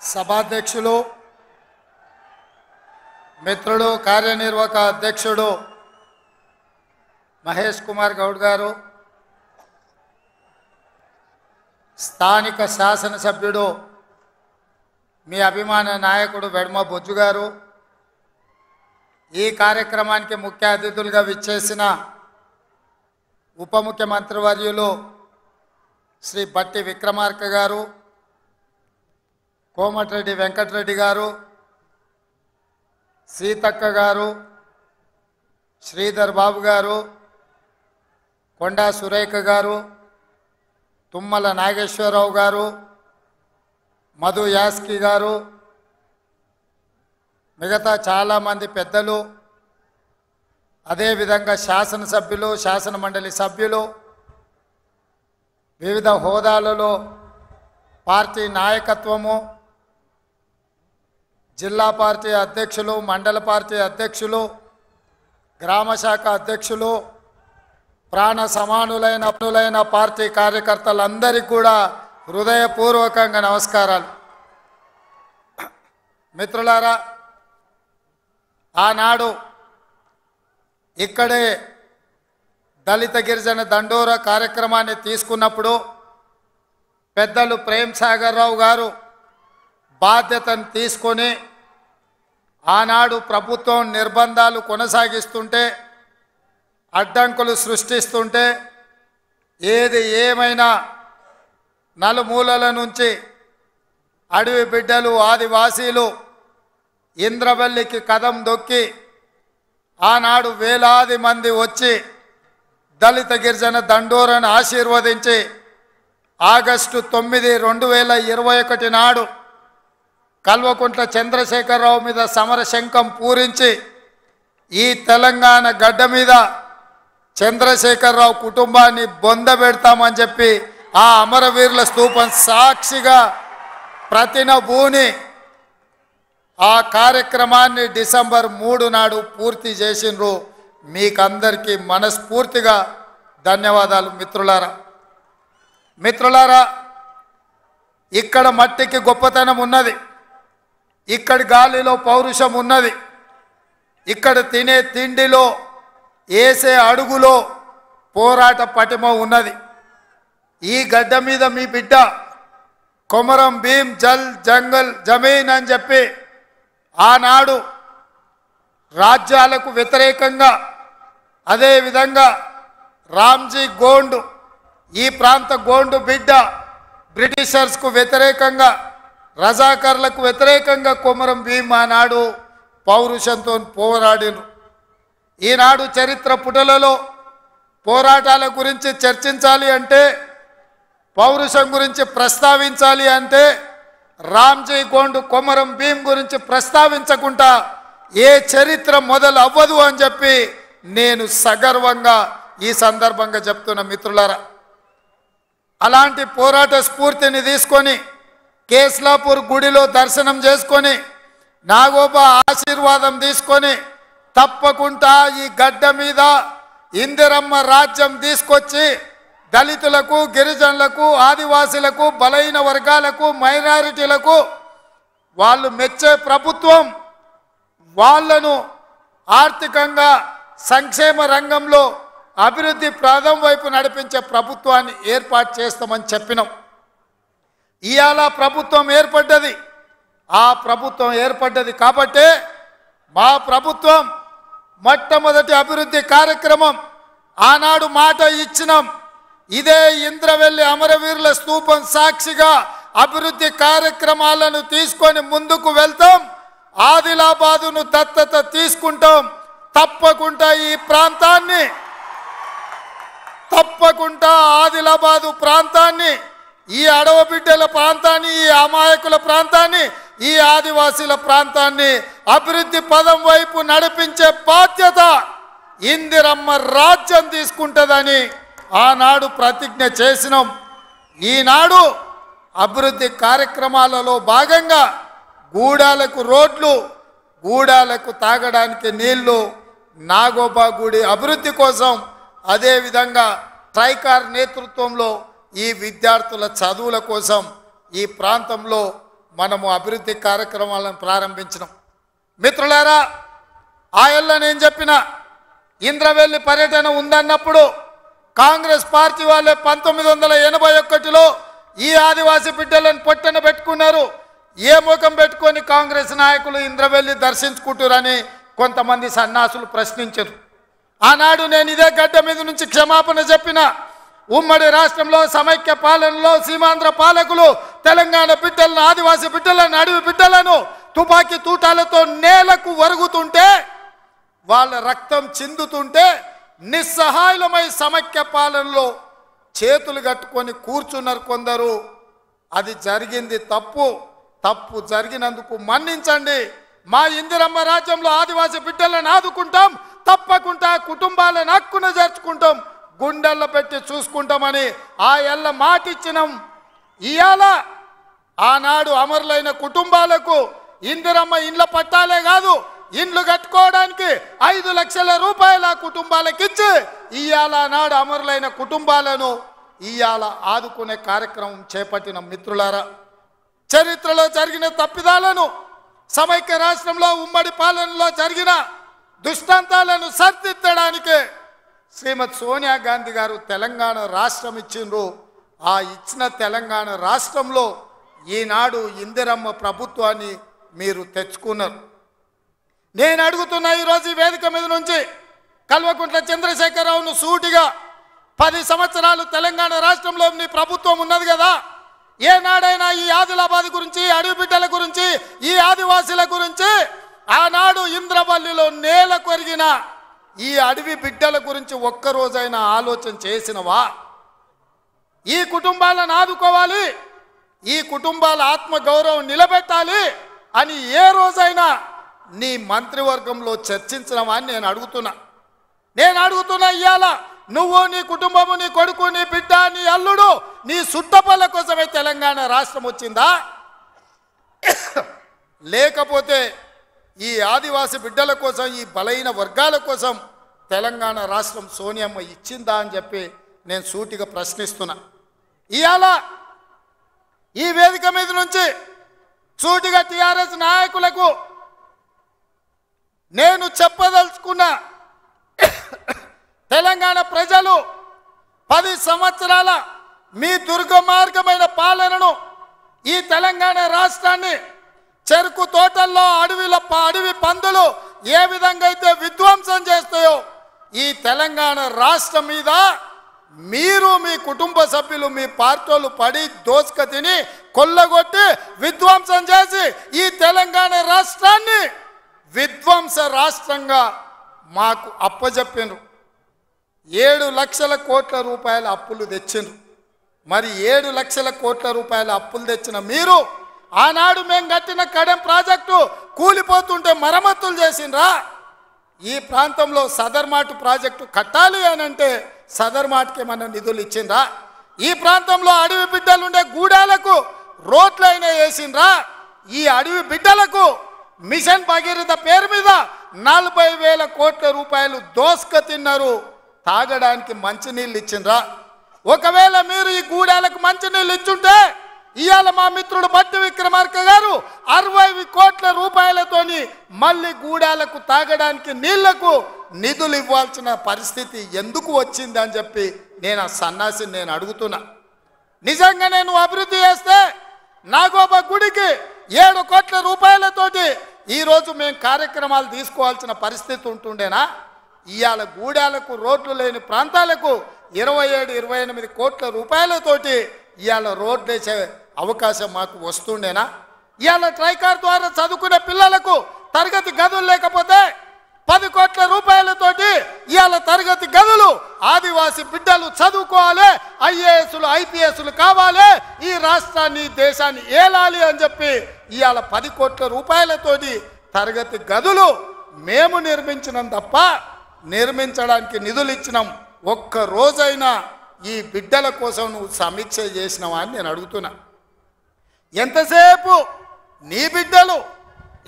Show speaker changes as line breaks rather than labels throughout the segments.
సభాధ్యక్షులు మిత్రుడు కార్యనిర్వాహక అధ్యక్షుడు మహేష్ కుమార్ గౌడ్ గారు, స్థానిక శాసనసభ్యుడు మీ అభిమాన నాయకుడు వెడమ బొజ్జు గారు, ఈ కార్యక్రమానికి ముఖ్య అతిథులుగా విచ్చేసిన ఉప ముఖ్యమంత్రి వర్యులు శ్రీ బట్టి విక్రమార్క గారు, కోమటిరెడ్డి వెంకటరెడ్డి గారు, సీతక్క గారు, శ్రీధర్ బాబు గారు, కొండా సురేఖ గారు, తుమ్మల నాగేశ్వరరావు గారు, మధు యాస్కి గారు, మిగతా చాలామంది పెద్దలు, అదేవిధంగా శాసనసభ్యులు, శాసన మండలి సభ్యులు, వివిధ హోదాలలో పార్టీ నాయకత్వము, జిల్లా పార్టీ అధ్యక్షులు, మండల పార్టీ అధ్యక్షులు, గ్రామ శాఖ అధ్యక్షులు, ప్రాణ సమానులైన పార్టీ కార్యకర్తలందరికీ కూడా హృదయపూర్వకంగా నమస్కారాలు. మిత్రులారా, ఆనాడు ఇక్కడే దళిత గిరిజన దండోర కార్యక్రమాన్ని తీసుకున్నప్పుడు పెద్దలు ప్రేమ్ సాగర్ రావు గారు బాధ్యతను తీసుకొని ఆనాడు ప్రభుత్వం నిర్బంధాలు కొనసాగిస్తుంటే, అడ్డంకులు సృష్టిస్తుంటే, ఏది ఏమైనా నలుమూలల నుంచి అడవి బిడ్డలు, ఆదివాసీలు ఇంద్రవల్లికి కదం దొక్కి ఆనాడు వేలాది మంది వచ్చి దళిత గిరిజన దండోరను ఆశీర్వదించి ఆగస్టు 9, 2021 నాడు కల్వకుంట్ల చంద్రశేఖరరావు మీద సమర శంఖం పూరించి ఈ తెలంగాణ గడ్డ మీద చంద్రశేఖరరావు కుటుంబాన్ని బొందబెడతామని చెప్పి ఆ అమరవీరుల స్తూపం సాక్షిగా ప్రతినబూని ఆ కార్యక్రమాన్ని డిసెంబర్ 3 నాడు పూర్తి చేసినారు. మీకందరికీ మనస్ఫూర్తిగా ధన్యవాదాలు. మిత్రులారా, ఇక్కడ మట్టికి గొప్పతనం ఉన్నది, ఇక్కడి గాలిలో పౌరుషం ఉన్నది, ఇక్కడ తినే తిండిలో, వేసే అడుగులో పోరాట పటిమ ఉన్నది. ఈ గడ్డ మీద మీ బిడ్డ కొమరం భీం జల్ జంగల్ జమీన్ అని చెప్పి ఆనాడు రాజ్యాలకు వ్యతిరేకంగా, అదేవిధంగా రామ్జీ గోండు, ఈ ప్రాంత గోండు బిడ్డ బ్రిటిషర్స్కు వ్యతిరేకంగా, రజాకర్లకు వ్యతిరేకంగా కొమరం భీం ఆనాడు పౌరుషంతో పోరాడిను. ఈనాడు చరిత్ర పుటలలో పోరాటాల గురించి చర్చించాలి అంటే, పౌరుషం గురించి ప్రస్తావించాలి అంటే రామ్జీ గోండు, కొమరం భీం గురించి ప్రస్తావించకుండా ఏ చరిత్ర మొదలు అవ్వదు అని చెప్పి నేను సగర్వంగా ఈ సందర్భంగా చెప్తున్న మిత్రులారా. అలాంటి పోరాట స్ఫూర్తిని తీసుకొని కేస్లాపూర్ గుడిలో దర్శనం చేసుకొని నాగోబా ఆశీర్వాదం తీసుకొని తప్పకుండా ఈ గడ్డ మీద ఇందిరమ్మ రాజ్యం తీసుకొచ్చి దళితులకు, గిరిజనులకు, ఆదివాసీలకు, బలహీన వర్గాలకు, మైనారిటీలకు వాళ్ళు మెచ్చే ప్రభుత్వం, వాళ్ళను ఆర్థికంగా సంక్షేమ రంగంలో అభివృద్ధి ప్రాంతం వైపు నడిపించే ప్రభుత్వాన్ని ఏర్పాటు చేస్తామని చెప్పినాం. ఇవాళ ప్రభుత్వం ఏర్పడ్డది. ఆ ప్రభుత్వం ఏర్పడ్డది కాబట్టే మా ప్రభుత్వం మొట్టమొదటి అభివృద్ధి కార్యక్రమం ఆనాడు మాట ఇచ్చినాం. ఇదే ఇంద్రవెల్లి అమరవీరుల స్తూపం సాక్షిగా అభివృద్ధి కార్యక్రమాలను తీసుకొని ముందుకు వెళ్తాం. ఆదిలాబాదును దత్తత తీసుకుంటాం. తప్పకుండా ఈ ప్రాంతాన్ని, తప్పకుండా ఆదిలాబాదు ప్రాంతాన్ని, ఈ అడవబిడ్డల ప్రాంతాన్ని, ఈ అమాయకుల ప్రాంతాన్ని, ఈ ఆదివాసీల ప్రాంతాన్ని అభివృద్ధి పదం వైపు నడిపించే బాధ్యత ఇందిరమ్మ రాజ్యం తీసుకుంటుందని ఆనాడు ప్రతిజ్ఞ చేసినాం. ఈనాడు అభివృద్ధి కార్యక్రమాలలో భాగంగా గూడాలకు రోడ్లు, గూడాలకు తాగడానికి నీళ్లు, నాగోబా గుడి అభివృద్ధి కోసం, అదేవిధంగా ట్రైకార్ నేతృత్వంలో ఈ విద్యార్థుల చదువుల కోసం ఈ ప్రాంతంలో మనము అభివృద్ధి కార్యక్రమాలను ప్రారంభించినాం. మిత్రులారా, ఆ ఏళ్ళ నేను చెప్పిన ఇంద్రవెల్లి పర్యటన ఉందన్నప్పుడు కాంగ్రెస్ పార్టీ వాళ్ళే 1981లో ఈ ఆదివాసీ బిడ్డలను పొట్టన పెట్టుకున్నారు. ఏ ముఖం పెట్టుకొని కాంగ్రెస్ నాయకులు ఇంద్రవెల్లి దర్శించుకుంటారని కొంతమంది సన్నాసులు ప్రశ్నించారు. ఆనాడు నేను ఇదే గడ్డ మీద నుంచి క్షమాపణ చెప్పిన. ఉమ్మడి రాష్ట్రంలో సమైక్య పాలనలో సీమాంధ్ర పాలకులు తెలంగాణ బిడ్డలను, ఆదివాసీ బిడ్డలను, అడవి బిడ్డలను తుపాకీ తూటాలతో నేలకు వరుగుతుంటే, వాళ్ళ రక్తం చిందుతుంటే నిస్సహాయులమై సమైక్య పాలనలో చేతులు కట్టుకొని కూర్చున్నారు కొందరు. అది జరిగింది తప్పు. తప్పు జరిగినందుకు మన్నించండి. మా ఇందిరమ్మ రాజ్యంలో ఆదివాసీ బిడ్డలను ఆదుకుంటాం, తప్పకుండా కుటుంబాలను హక్కున చేర్చుకుంటాం, గుండెల్లో పెట్టి చూసుకుంటామని ఆ ఎల్ల మాటిచ్చినాం. ఇవాళ ఆనాడు అమరులైన కుటుంబాలకు ఇందిరమ్మ ఇండ్ల పట్టాలే కాదు, ఇండ్లు కట్టుకోవడానికి 5 లక్షల రూపాయల కుటుంబాలకు ఇచ్చి ఇవాళ నాడు అమరులైన కుటుంబాలను ఇవాళ ఆదుకునే కార్యక్రమం చేపట్టిన. మిత్రులారా, చరిత్రలో జరిగిన తప్పిదాలను, సమైక్య రాష్ట్రంలో ఉమ్మడి పాలనలో జరిగిన దుష్టాంతాలను సరిదిద్దడానికి శ్రీమతి సోనియా గాంధీ గారు తెలంగాణ రాష్ట్రం ఇచ్చిండ్రు. ఆ ఇచ్చిన తెలంగాణ రాష్ట్రంలో ఈనాడు ఇందిరమ్మ ప్రభుత్వాన్ని మీరు తెచ్చుకున్నారు. నేను అడుగుతున్నా ఈరోజు ఈ వేదిక మీద నుంచి కల్వకుంట్ల చంద్రశేఖరరావును సూటిగా, 10 సంవత్సరాలు తెలంగాణ రాష్ట్రంలో నీ ప్రభుత్వం ఉన్నది కదా, ఏనాడైనా ఈ ఆదిలాబాద్ గురించి, అడవి బిడ్డల గురించి, ఈ ఆదివాసీల గురించి, ఆనాడు ఇంద్రవల్లిలో నేల కొరిగిన ఈ అడవి బిడ్డల గురించి ఒక్కరోజైనా ఆలోచన చేసినవా? ఈ కుటుంబాలను ఆదుకోవాలి, ఈ కుటుంబాల ఆత్మగౌరవం నిలబెట్టాలి అని ఏ రోజైనా నీ మంత్రివర్గంలో చర్చించినవా అని నేను అడుగుతున్నా. ఇవాళ నువ్వు, నీ కుటుంబము, నీ కొడుకు, నీ బిడ్డ, నీ అల్లుడు, నీ సుట్టపల్ల కోసమే తెలంగాణ రాష్ట్రం వచ్చిందా? లేకపోతే ఈ ఆదివాసీ బిడ్డల కోసం, ఈ బలైన వర్గాల కోసం తెలంగాణ రాష్ట్రం సోనియమ్మ ఇచ్చిందా అని చెప్పి నేను సూటిగా ప్రశ్నిస్తున్నా. ఇవాళ ఈ వేదిక మీద నుంచి సూటిగా టీఆర్ఎస్ నాయకులకు నేను చెప్పదలుచుకున్న, తెలంగాణ ప్రజలు 10 సంవత్సరాల మీ దుర్గమార్గమైన పాలనను, ఈ తెలంగాణ రాష్ట్రాన్ని చెరుకు తోటల్లో అడవి పందులు ఏ విధంగా అయితే విధ్వంసం చేస్తాయో, ఈ తెలంగాణ రాష్ట్రం మీద మీరు, మీ కుటుంబ సభ్యులు, మీ పార్టీలు పడి దోసుక తిని కొల్లగొట్టి విధ్వంసం చేసి ఈ తెలంగాణ రాష్ట్రాన్ని విధ్వంస రాష్ట్రంగా మాకు అప్పజెప్పినరు. 7 లక్షల కోట్ల రూపాయల అప్పులు తెచ్చిండ్రు. మరి 7 లక్షల కోట్ల రూపాయల అప్పులు తెచ్చిన మీరు ఆనాడు మేము కట్టిన కడెం ప్రాజెక్టు కూలిపోతుంటే మరమ్మతులు చేసిండ్రా? ఈ ప్రాంతంలో సదర్మాటు ప్రాజెక్టు కట్టాలి అని అంటే సదర్మాటుకి ఏమన్నా నిధులు ఇచ్చిండ్రా? ఈ ప్రాంతంలో అడవి బిడ్డలుండే గూడాలకు రోడ్లైనా వేసిండ్రా? ఈ అడవి బిడ్డలకు మిషన్ భగీరథ పేరు మీద 40,000 కోట్ల రూపాయలు దోసుక తిన్నారు. తాగడానికి మంచినీళ్ళు ఇచ్చిండ్రా? ఒకవేళ మీరు ఈ గూడాలకు మంచినీళ్ళు ఇచ్చుంటే ఇవాళ మా మిత్రుడు బట్టి విక్రమార్క గారు 60 కోట్ల రూపాయలతోని మళ్ళీ గూడాలకు తాగడానికి నీళ్లకు నిధులు ఇవ్వాల్సిన పరిస్థితి ఎందుకు వచ్చింది అని చెప్పి నేను ఆ సన్నాసిని నేను అడుగుతున్నా. నిజంగా నేను అభివృద్ధి చేస్తే నాగోబ గుడికి 7 కోట్ల రూపాయలతోటి ఈరోజు మేము కార్యక్రమాలు తీసుకోవాల్సిన పరిస్థితి ఉంటుండేనా? ఇవాళ గూడాలకు రోడ్లు లేని ప్రాంతాలకు 27-28 కోట్ల రూపాయలతోటి ఇవాళ రోడ్లు వేసే అవకాశం మాకు వస్తుండేనా? ఇవాళ ట్రైకార్ ద్వారా చదువుకునే పిల్లలకు తరగతి గదులు లేకపోతే 10 కోట్ల రూపాయలతోటి ఇవాళ తరగతి గదులు ఆదివాసీ బిడ్డలు చదువుకోవాలి, ఐఏఎస్లు ఐపీఎస్లు కావాలి, ఈ రాష్ట్రాన్ని దేశాన్ని ఏలాలి అని చెప్పి ఇవాళ 10 కోట్ల రూపాయలతోటి తరగతి గదులు మేము నిర్మించినాం తప్ప నిర్మించడానికి నిధులు ఇచ్చినాం. ఒక్క రోజైనా ఈ బిడ్డల కోసం నువ్వు సమీక్ష చేసినావా అని నేను అడుగుతున్నా. ఎంతసేపు నీ బిడ్డలు,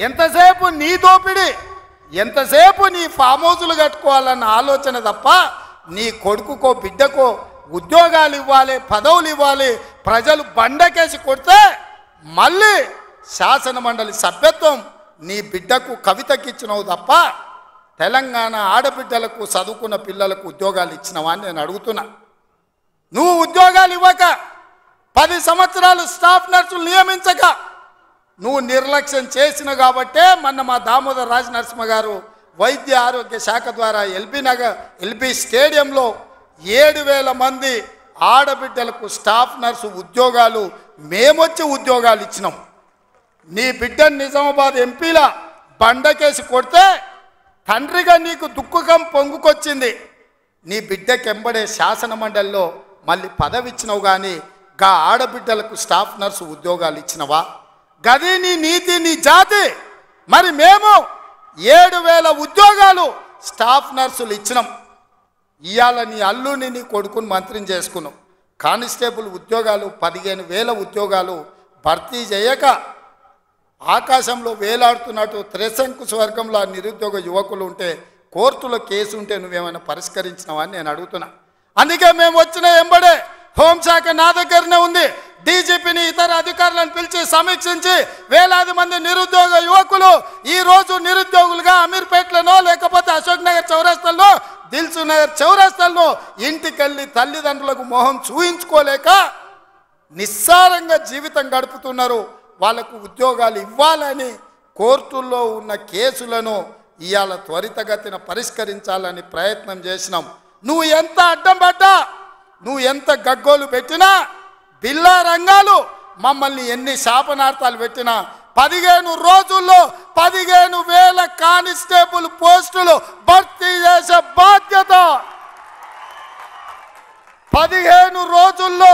ఎంతసేపు నీ దోపిడి, ఎంతసేపు నీ ఫామ్ హౌసులు కట్టుకోవాలన్న ఆలోచన తప్ప నీ కొడుకుకో బిడ్డకో ఉద్యోగాలు ఇవ్వాలి, పదవులు ఇవ్వాలి, ప్రజలు బండకేసి కొడితే మళ్ళీ శాసన మండలి సభ్యత్వం నీ బిడ్డకు కవితకి ఇచ్చినవు తప్ప తెలంగాణ ఆడబిడ్డలకు చదువుకున్న పిల్లలకు ఉద్యోగాలు ఇచ్చినవా అని నేను అడుగుతున్నా. నువ్వు ఉద్యోగాలు ఇవ్వక 10 సంవత్సరాలు స్టాఫ్ నర్సులు నియమించక నువ్వు నిర్లక్ష్యం చేసిన కాబట్టే మొన్న మా దామోదర్ రాజనరసింహ గారు వైద్య ఆరోగ్య శాఖ ద్వారా ఎల్బీ స్టేడియంలో 7,000 మంది ఆడబిడ్డలకు స్టాఫ్ నర్సు ఉద్యోగాలు మేమొచ్చి ఉద్యోగాలు ఇచ్చినాం. నీ బిడ్డను నిజామాబాద్ ఎంపీల బండకేసి కొడితే తండ్రిగా నీకు దుఃఖం పొంగుకొచ్చింది. నీ బిడ్డకి ఎంబడే శాసన మండలిలో మళ్ళీ పదవి ఇచ్చినావు, కానీ గా ఆడబిడ్డలకు స్టాఫ్ నర్సు ఉద్యోగాలు ఇచ్చినవా? గది నీ నీతి, నీ జాతి. మరి మేము 7,000 ఉద్యోగాలు స్టాఫ్ నర్సులు ఇచ్చినాం. ఇవాళ నీ అల్లుని నీ కొడుకుని మంత్రిని చేసుకున్నాం. కానిస్టేబుల్ ఉద్యోగాలు 15,000 ఉద్యోగాలు భర్తీ చేయక ఆకాశంలో వేలాడుతున్నట్టు త్రిశంకు స్వర్గంలో నిరుద్యోగ యువకులు ఉంటే కోర్టులో కేసు ఉంటే నువ్వేమైనా పరిష్కరించినావా అని నేను అడుగుతున్నా. అందుకే మేము వచ్చిన ఎంబడే హోంశాఖ నా దగ్గరనే ఉంది. డీజీపీని ఇతర అధికారులను పిలిచి సమీక్షించి వేలాది మంది నిరుద్యోగ యువకులు ఈరోజు నిరుద్యోగులుగా అమీర్పేటలోనో లేకపోతే అశోక్ నగర్ చౌరస్తాల్లో దిల్సు నగర్ చౌరస్తాల్లో ఇంటికెళ్ళి తల్లిదండ్రులకు మొహం చూయించుకోలేక నిస్సారంగా జీవితం గడుపుతున్నారు. వాళ్ళకు ఉద్యోగాలు ఇవ్వాలని కోర్టుల్లో ఉన్న కేసులను ఇవాళ త్వరితగతిన పరిష్కరించాలని ప్రయత్నం చేసినాం. నువ్వు ఎంత అడ్డం పడ్డా, నువ్వు ఎంత గగ్గోలు పెట్టినా, బిల్లా రంగాలు మమ్మల్ని ఎన్ని శాపనార్థాలు పెట్టినా 15 రోజుల్లో 15,000 కానిస్టేబుల్ పోస్టులు భర్తీ చేసే బాధ్యత, 15 రోజుల్లో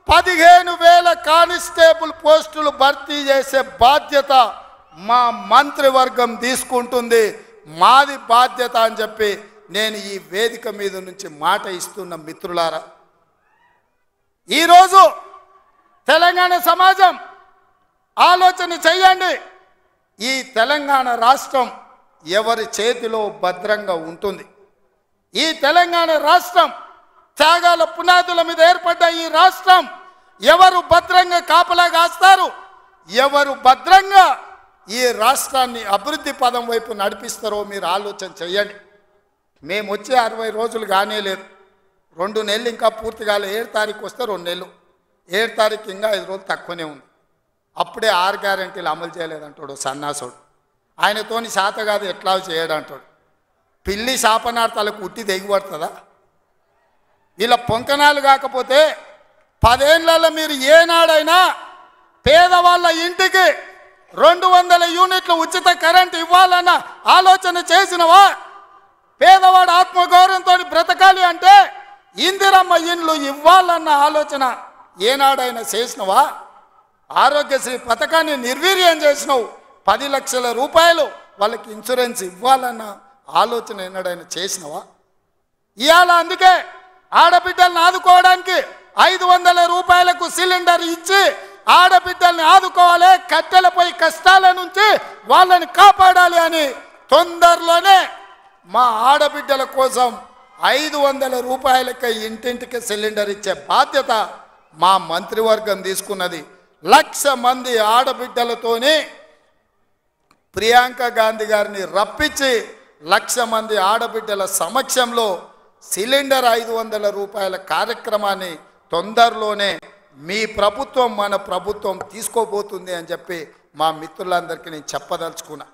15,000 కానిస్టేబుల్ పోస్టులు భర్తీ చేసే బాధ్యత మా మంత్రివర్గం తీసుకుంటుంది. మాది బాధ్యత అని చెప్పి నేను ఈ వేదిక మీద నుంచి మాట ఇస్తున్న మిత్రులారా, ఈరోజు తెలంగాణ సమాజం ఆలోచన చెయ్యండి. ఈ తెలంగాణ రాష్ట్రం ఎవరి చేతిలో భద్రంగా ఉంటుంది? ఈ తెలంగాణ రాష్ట్రం త్యాగాల పునాదుల మీద ఏర్పడ్డ ఈ రాష్ట్రం ఎవరు భద్రంగా కాపలా కాస్తారు? ఎవరు భద్రంగా ఈ రాష్ట్రాన్ని అభివృద్ధి పదం వైపు నడిపిస్తారో మీరు ఆలోచన చెయ్యండి. మేము వచ్చే 60 రోజులు కానే లేదు, 2 నెలలు ఇంకా పూర్తి కాలే. 7 తారీఖు వస్తే 2 నెలలు, 7 తారీఖు ఇంకా 5 రోజులు తక్కువనే ఉంది. అప్పుడే 6 గ్యారెంటీలు అమలు చేయలేదంటాడు సన్నాసుడు. ఆయనతోని శాత కాదు ఎట్లా చేయడంటాడు. పిల్లి శాపనార్థాలకు ఉట్టి దిగిపడుతుందా? వీళ్ళ పొంకనాలు కాకపోతే 10 ఏళ్లలో మీరు ఏనాడైనా పేదవాళ్ళ ఇంటికి 200 యూనిట్లు ఉచిత కరెంటు ఇవ్వాలన్న ఆలోచన చేసినవా? పేదవాడు ఆత్మగౌరవంతో బ్రతకాలి అంటే ఇందిరమ్మ ఇండ్లు ఇవ్వాలన్న ఆలోచన ఏనాడైనా చేసినవా? ఆరోగ్యశ్రీ పథకాన్ని నిర్వీర్యం చేసినావు. 10 లక్షల రూపాయలు వాళ్ళకి ఇన్సూరెన్స్ ఇవ్వాలన్న ఆలోచన ఏనాడైనా చేసినవా? ఇవాళ అందుకే ఆడబిడ్డల్ని ఆదుకోవడానికి 500 రూపాయలకు సిలిండర్ ఇచ్చి ఆడబిడ్డల్ని ఆదుకోవాలి, కట్టెలపై కష్టాల నుంచి వాళ్ళని కాపాడాలి అని తొందరలోనే మా ఆడబిడ్డల కోసం 500 రూపాయలకే ఇంటింటికి సిలిండర్ ఇచ్చే బాధ్యత మా మంత్రివర్గం తీసుకున్నది. 1,00,000 మంది ఆడబిడ్డలతోని ప్రియాంక గాంధీ గారిని రప్పించి 1,00,000 మంది ఆడబిడ్డల సమక్షంలో సిలిండర్ 500 రూపాయల కార్యక్రమాన్ని తొందరలోనే మీ ప్రభుత్వం మన ప్రభుత్వం తీసుకోబోతుంది అని చెప్పి మా మిత్రులందరికీ నేను చెప్పదలుచుకున్నా.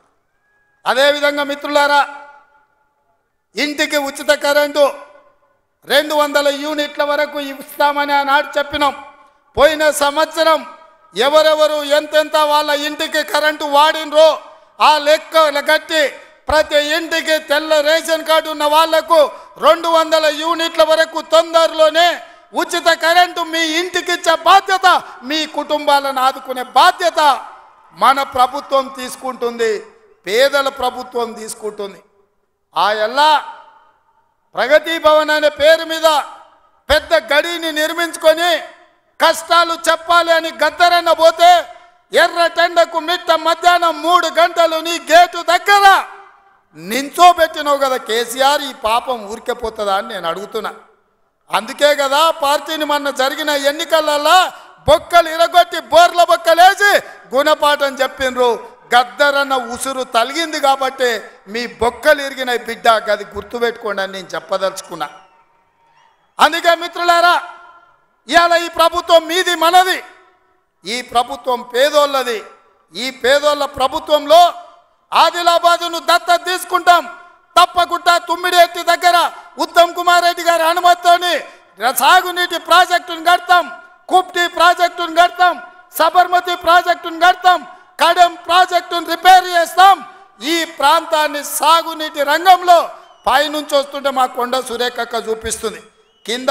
అదేవిధంగా మిత్రులారా, ఇంటికి ఉచిత కరెంటు 200 యూనిట్ల వరకు ఇస్తామని ఆనాడు చెప్పినాం. పోయిన సంవత్సరం ఎవరెవరు ఎంతెంత వాళ్ళ ఇంటికి కరెంటు వాడినరో ఆ లెక్క కట్టి ప్రతి ఇంటికి తెల్ల రేషన్ కార్డు ఉన్న వాళ్లకు 200 యూనిట్ల వరకు తొందరలోనే ఉచిత కరెంటు మీ ఇంటికి ఇచ్చే బాధ్యత, మీ కుటుంబాలను ఆదుకునే బాధ్యత మన ప్రభుత్వం తీసుకుంటుంది, పేదల ప్రభుత్వం తీసుకుంటుంది. ఆ ఎల్లా ప్రగతి భవన్ అనే పేరు మీద పెద్ద గడిని నిర్మించుకొని కష్టాలు చెప్పాలి అని గద్దరన్న పోతే ఎర్రటెండకు మిట్ట మధ్యాహ్నం 3 గంటలు నీ గేటు దగ్గర నించోబెట్టినావు కదా కేసీఆర్. ఈ పాపం ఊరికే పోతుందా అని నేను అడుగుతున్నా. అందుకే కదా పార్టీని మొన్న జరిగిన ఎన్నికలలో బొక్కలు ఇరగొట్టి బోర్ల బొక్కలేసి గుణపాఠం చెప్పిండ్రు. గద్దరన్న ఉసురు తలిగింది కాబట్టి మీ బొక్కలు ఇరిగిన బిడ్డ, అది గుర్తుపెట్టుకోండి అని నేను చెప్పదలుచుకున్నా. అందుకే మిత్రులారా, ఇవాళ ఈ ప్రభుత్వం మీది మనది, ఈ ప్రభుత్వం పేదోళ్ళది. ఈ పేదోళ్ళ ప్రభుత్వంలో ఆదిలాబాదును దత్తత తీసుకుంటాం. తప్పకుండా తుమ్మిడిఎట్టి దగ్గర ఉత్తమ్ కుమార్ రెడ్డి గారి అనుమతితోని సాగునీటి ప్రాజెక్టును కడతాం, కుప్టి ప్రాజెక్టును కడతాం, సబర్మతి ప్రాజెక్టును కడతాం, కడెం ప్రాజెక్టును రిపేర్ చేస్తాం. ఈ ప్రాంతాన్ని సాగునీటి రంగంలో పైనుంచి వస్తుంటే మా కొండ సురేఖక్క చూపిస్తుంది, కింద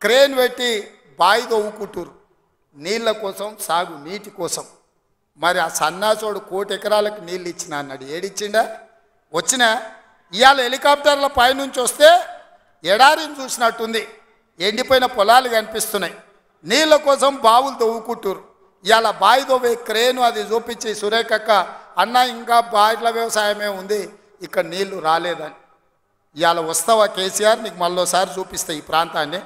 క్రేన్ పెట్టి బాయి తవ్వుకుంటారు నీళ్ళ కోసం, సాగు నీటి కోసం. మరి ఆ సన్నాసోడు 1 కోటి ఎకరాలకు నీళ్ళు ఇచ్చిన అన్నాడు, ఏడిచ్చిండా? వచ్చినా ఇవాళ హెలికాప్టర్ల పైనుంచి వస్తే ఎడారిని చూసినట్టుంది, ఎండిపోయిన పొలాలు కనిపిస్తున్నాయి. నీళ్ళ కోసం బావులు తవ్వుకుంటారు. ఇవాళ బావి తవ్వే క్రేను అది చూపించి సురేఖక్క అన్న ఇంకా బాయిల వ్యవసాయమే ఉంది, ఇక్కడ నీళ్లు రాలేదని. ఇవాళ వస్తావా కేసీఆర్, నీకు మళ్ళోసారి చూపిస్తా ఈ ప్రాంతాన్ని.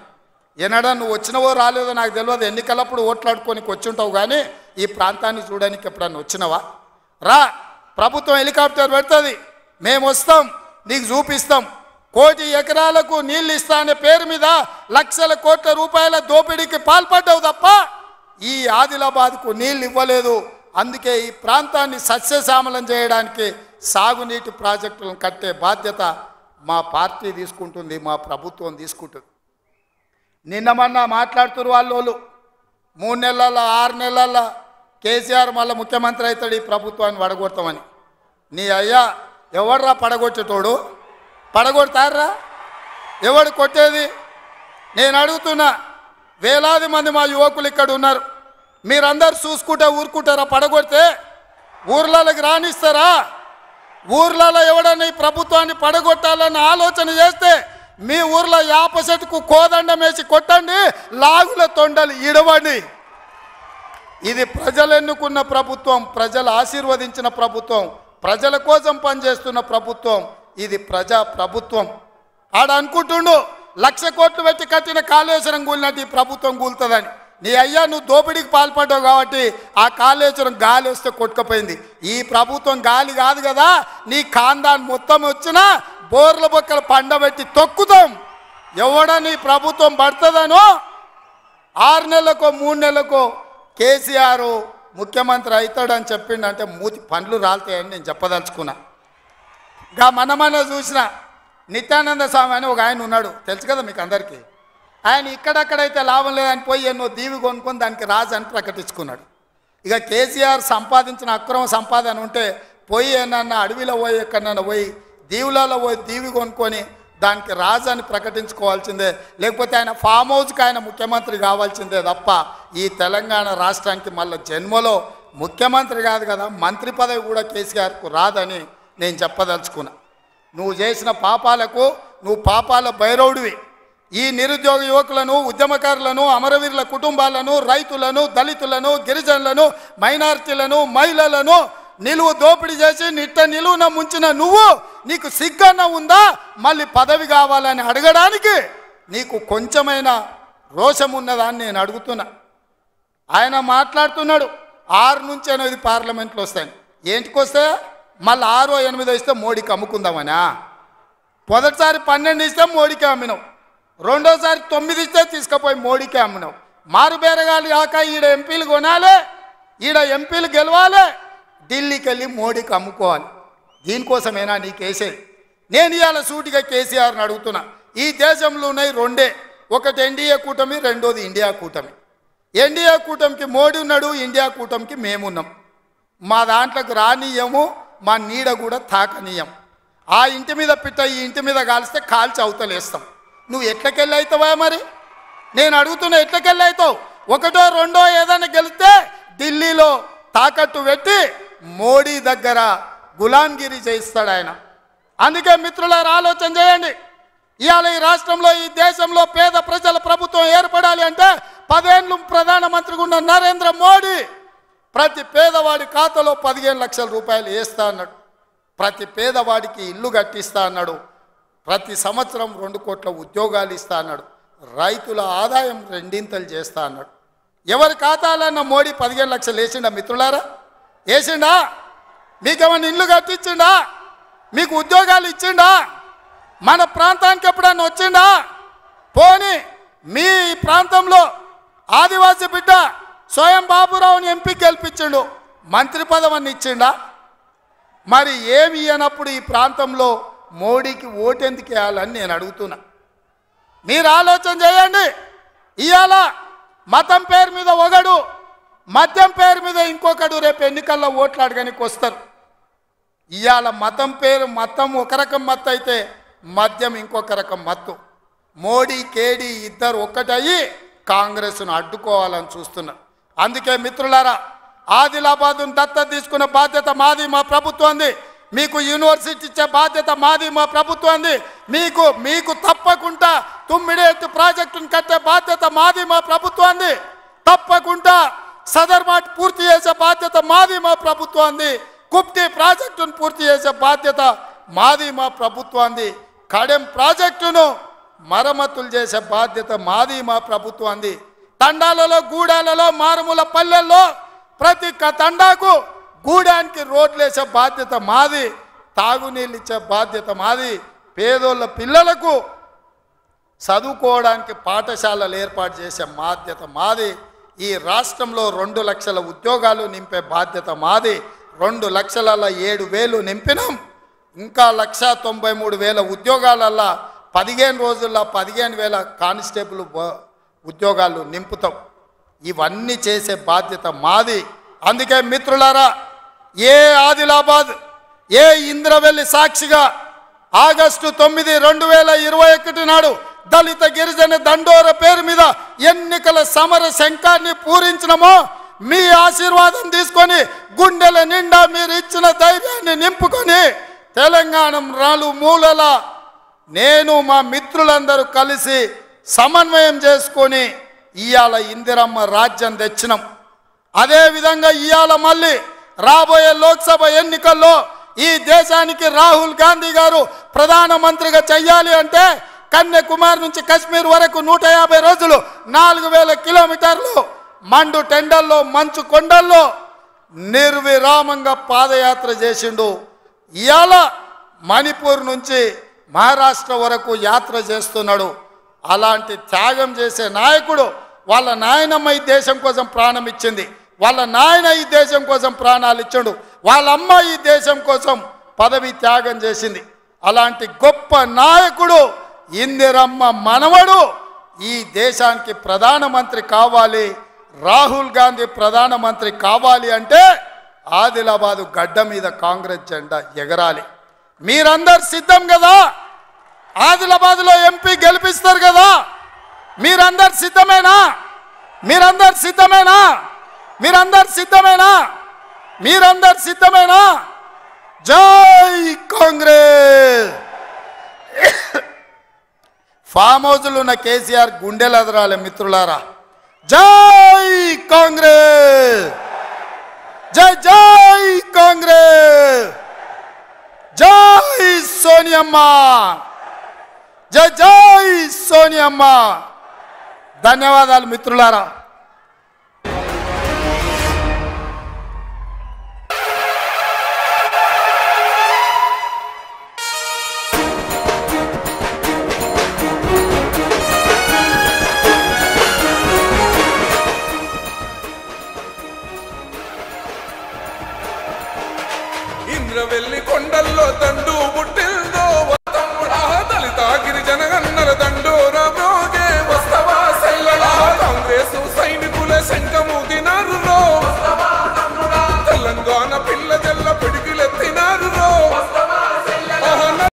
ఏనాడా నువ్వు వచ్చినవో రాలేదో నాకు తెలియదు, ఎన్నికలప్పుడు ఓట్లాడుకోనికి వచ్చి ఉంటావు, కానీ ఈ ప్రాంతాన్ని చూడడానికి ఎప్పుడన్నా వచ్చినవా? రా, ప్రభుత్వం హెలికాప్టర్ పెడుతుంది, మేము వస్తాం, నీకు చూపిస్తాం. 1 కోటి ఎకరాలకు నీళ్ళు ఇస్తా అనే పేరు మీద లక్షల కోట్ల రూపాయల దోపిడీకి పాల్పడ్డావు తప్ప ఈ ఆదిలాబాద్కు నీళ్ళు ఇవ్వలేదు. అందుకే ఈ ప్రాంతాన్ని సస్యశ్యామలం చేయడానికి సాగునీటి ప్రాజెక్టులను కట్టే బాధ్యత మా పార్టీ తీసుకుంటుంది, మా ప్రభుత్వం తీసుకుంటుంది. నిన్న మొన్న మాట్లాడుతున్నారు వాళ్ళు 3 నెలల 6 నెలల కేసీఆర్ మళ్ళీ ముఖ్యమంత్రి అవుతాడు, ఈ ప్రభుత్వాన్ని పడగొడతామని. నీ అయ్యా ఎవడరా పడగొట్టేటోడు? పడగొడతారా? ఎవడు కొట్టేది? నేను అడుగుతున్నా, వేలాది మంది మా యువకులు ఇక్కడ ఉన్నారు, మీరందరూ చూసుకుంటే ఊరుకుంటారా? పడగొడితే ఊర్లలోకి రానిస్తారా? ఊర్లలో ఎవడన్నా ఈ ప్రభుత్వాన్ని పడగొట్టాలన్న ఆలోచన చేస్తే మీ ఊర్లో యాప చెట్టుకు కోదండం వేసి కొట్టండి, లాగుల తొండలు ఇడవండి. ఇది ప్రజలు ఎన్నుకున్న ప్రభుత్వం, ప్రజలు ఆశీర్వదించిన ప్రభుత్వం, ప్రజల కోసం పనిచేస్తున్న ప్రభుత్వం. ఇది ప్రజా ప్రభుత్వం. ఆడ అనుకుంటుండు 1,00,000 కోట్లు పెట్టి కట్టిన కాళేశ్వరం కూలినట్టు ఈ ప్రభుత్వం కూలుతుందని. నీ అయ్యా నువ్వు దోపిడీకి పాల్పడ్డావు కాబట్టి ఆ కాళేశ్వరం గాలి వస్తే కొట్టుకుపోయింది. ఈ ప్రభుత్వం గాలి కాదు కదా, నీ ఖాందాన్ మొత్తం వచ్చినా బోర్ల బొక్కలు పండబెట్టి తొక్కుతాం. ఎవడని ప్రభుత్వం పడుతుందనో 6 నెలలకో 3 నెలలకో కేసీఆర్ ముఖ్యమంత్రి అవుతాడని చెప్పిండంటే మూతి పండ్లు రాలుతాయని నేను చెప్పదలుచుకున్నా. ఇంకా మన చూసిన నిత్యానంద స్వామి అని ఒక ఆయన ఉన్నాడు, తెలుసు కదా మీకు అందరికీ. ఆయన ఇక్కడక్కడైతే లాభం లేదని పోయి ఎన్నో దీవి కొనుక్కొని దానికి రాజు అని ప్రకటించుకున్నాడు. ఇక కేసీఆర్ సంపాదించిన అక్రమ సంపాదన ఉంటే పోయి ఏమన్నా అడవిలో పోయి ఎక్కడన్నా పోయి దీవులలో పోయి దీవి కొనుక్కొని దానికి రాజు అని ప్రకటించుకోవాల్సిందే, లేకపోతే ఆయన ఫామ్ హౌస్కి ఆయన ముఖ్యమంత్రి కావాల్సిందే తప్ప ఈ తెలంగాణ రాష్ట్రానికి మళ్ళీ జన్మలో ముఖ్యమంత్రి కాదు కదా, మంత్రి పదవి కూడా కేసీఆర్కు రాదని నేను చెప్పదలుచుకున్నా. నువ్వు చేసిన పాపాలకు నువ్వు పాపాల భైరవుడివి. ఈ నిరుద్యోగ యువకులను, ఉద్యమకారులను, అమరవీరుల కుటుంబాలను, రైతులను, దళితులను, గిరిజనులను, మైనారిటీలను, మహిళలను నిలువు దోపిడీ చేసి నిలువున ముంచిన నువ్వు, నీకు సిగ్గన్న ఉందా మళ్ళీ పదవి కావాలని అడగడానికి? నీకు కొంచెమైనా రోషం ఉన్నదా అని నేను అడుగుతున్నా. ఆయన మాట్లాడుతున్నాడు 6 నుంచి 8 పార్లమెంట్లు వస్తాయి. ఏంటికి వస్తే మళ్ళీ 6 8 ఇస్తే మోడీకి అమ్ముకుందామనా? మొదటిసారి 12 ఇస్తే మోడీకి అమ్మినావు, రెండోసారి 9 ఇస్తే తీసుకుపోయి మోడీకే అమ్మినావు. మారు బేరగాలు కాక ఈడ ఎంపీలు కొనాలి, ఈడ ఎంపీలు గెలవాలి, ఢిల్లీకి వెళ్ళి మోడీకి అమ్ముకోవాలి. దీనికోసమేనా నీకేసేది? నేను ఇవాళ సూటిగా కేసీఆర్ని అడుగుతున్నా. ఈ దేశంలో ఉన్నాయి 2, ఒకటి ఎన్డీఏ కూటమి, రెండోది ఇండియా కూటమి. ఎన్డీఏ కూటమికి మోడీ ఉన్నాడు, ఇండియా కూటమికి మేమున్నాం. మా దాంట్లోకి రానీయము, మా నీడ కూడా తాకనీయం. ఆ ఇంటి మీద పిట్ట ఈ ఇంటి మీద కాలిస్తే కాల్చి అవతలేస్తాం. నువ్వు ఎట్లకెళ్ళి అవుతావా? మరి నేను అడుగుతున్నా, ఎట్లకెళ్ళి అవుతావు? 1 2 ఏదైనా గెలిస్తే ఢిల్లీలో తాకట్టు పెట్టి మోడీ దగ్గర గులాంగిరి చేయిస్తాడు ఆయన. అందుకే మిత్రులారా ఆలోచన చేయండి. ఇవాళ ఈ రాష్ట్రంలో, ఈ దేశంలో పేద ప్రజల ప్రభుత్వం ఏర్పడాలి అంటే 10 ఏళ్ళు ప్రధానమంత్రిగా ఉన్న నరేంద్ర మోడీ ప్రతి పేదవాడి ఖాతాలో 15 లక్షల రూపాయలు వేస్తా అన్నాడు. ప్రతి పేదవాడికి ఇల్లు కట్టిస్తా అన్నాడు. ప్రతి సంవత్సరం 2 కోట్ల ఉద్యోగాలు ఇస్తా అన్నాడు. రైతుల ఆదాయం 2 చేస్తా అన్నాడు. ఎవరి ఖాతాలన్న మోడీ 15 లక్షలు వేసిండా మిత్రులారా? వేసిండా? మీకేమన్నా ఇల్లు కట్టించిండా? మీకు ఉద్యోగాలు ఇచ్చిండా? మన ప్రాంతానికి ఎప్పుడన్నా వచ్చిండా? పోనీ మీ ప్రాంతంలో ఆదివాసీ బిడ్డ స్వయం బాబురావుని ఎంపీ గెలిపించిండు, మంత్రి పదవిని ఇచ్చిండా? మరి ఏమి ఇయ్యనప్పుడు ఈ ప్రాంతంలో మోడీకి ఓటెందుకు వేయాలని నేను అడుగుతున్నా. మీరు ఆలోచన చేయండి. ఇవాళ మతం పేరు మీద ఒకడు, మద్యం పేరు మీద ఇంకొకడు రేపు ఎన్నికల్లో ఓట్లు అడగడానికి వస్తారు. ఇవాళ మతం ఒక రకం మత్తు అయితే మద్యం ఇంకొక రకం మత్తు. మోడీ కేడీ ఇద్దరు ఒక్కటయ్యి కాంగ్రెస్ను అడ్డుకోవాలని చూస్తున్నారు. అందుకే మిత్రులారా, ఆదిలాబాద్ను దత్తత తీసుకునే బాధ్యత మాది, మా ప్రభుత్వంది. మీకు యూనివర్సిటీ ఇచ్చే బాధ్యత మాది, మా ప్రభుత్వంది. మీకు తప్పకుండా తుమ్మిడేట్టు ప్రాజెక్టును కట్టే బాధ్యత మాది, మా ప్రభుత్వంది. తప్పకుండా సదర్మాట్ పూర్తి చేసే బాధ్యత మాది, మా ప్రభుత్వంది. కుప్టి ప్రాజెక్టును పూర్తి చేసే బాధ్యత మాది, మా ప్రభుత్వంది. కడెం ప్రాజెక్టును మరమ్మతులు చేసే బాధ్యత మాది, మా ప్రభుత్వంది. తండాలలో, గూడాలలో, మారుమూల పల్లెల్లో ప్రతి తండాకు గూడానికి రోడ్లు వేసే బాధ్యత మాది. తాగునీళ్ళు ఇచ్చే బాధ్యత మాది. పేదోళ్ళ పిల్లలకు చదువుకోవడానికి పాఠశాలలు ఏర్పాటు చేసే బాధ్యత మాది. ఈ రాష్ట్రంలో 2 లక్షల ఉద్యోగాలు నింపే బాధ్యత మాది. 2,07,000 నింపినాం. ఇంకా 1,93,000 ఉద్యోగాలల్లో 15 రోజుల్లో 15,000 కానిస్టేబుల్ ఉద్యోగాలు నింపుతాం. ఇవన్నీ చేసే బాధ్యత మాది. అందుకే మిత్రులారా, ఏ ఆదిలాబాద్, ఏ ఇంద్రవెల్లి సాక్షిగా ఆగస్టు 9, 2021 నాడు దళిత గిరిజన దండోర పేరు మీద ఎన్నికల సమర శంఖాన్ని పూరించినమో, మీ ఆశీర్వాదం తీసుకొని గుండెల నిండా మీరు ఇచ్చిన ధైర్యాన్ని నింపుకొని తెలంగాణ మూలల నేను మా మిత్రులందరూ కలిసి సమన్వయం చేసుకొని ఇవాళ ఇందిరమ్మ రాజ్యం తెచ్చినాం. అదేవిధంగా ఇవాళ మళ్ళీ రాబోయే లోక్సభ ఎన్నికల్లో ఈ దేశానికి రాహుల్ గాంధీ గారు ప్రధానమంత్రిగా చెయ్యాలి అంటే కన్యాకుమారి నుంచి కశ్మీర్ వరకు 150 రోజులు 4,000 కిలోమీటర్లు మండు టెండల్లో, మంచు కొండల్లో నిర్విరామంగా పాదయాత్ర చేసిండు. ఇవాళ మణిపూర్ నుంచి మహారాష్ట్ర వరకు యాత్ర చేస్తున్నాడు. అలాంటి త్యాగం చేసే నాయకుడు, వాళ్ళ నాయనమ్మ ఈ దేశం కోసం ప్రాణం ఇచ్చింది, వాళ్ళ నాయన ఈ దేశం కోసం ప్రాణాలు ఇచ్చాడు, వాళ్ళ అమ్మ ఈ దేశం కోసం పదవి త్యాగం చేసింది. అలాంటి గొప్ప నాయకుడు ఇందిరమ్మ మనవడు ఈ దేశానికి ప్రధానమంత్రి కావాలి. రాహుల్ గాంధీ ప్రధానమంత్రి కావాలి అంటే ఆదిలాబాదు గడ్డ మీద కాంగ్రెస్ జెండా ఎగరాలి. మీరందరు సిద్ధం కదా? ఆదిలాబాద్లో ఎంపీ గెలిపిస్తారు కదా? మీరందరు సిద్ధమేనా? మీరందరు సిద్ధమేనా? మీరందరు సిద్ధమేనా? మీరందరు సిద్ధమేనా? జై కాంగ్రెస్. ఫామ్ హౌస్లో ఉన్న కేసీఆర్ గుండెలు ఎదరాలి మిత్రులారా. జై కాంగ్రెస్, జై జై కాంగ్రెస్, జై సోనియమ్మ, జై జై సోనియమ్మ. ధన్యవాదాలు మిత్రులారా.
ఇంద్రవెల్లి కొండల్లో దండు బుట్టిల్దో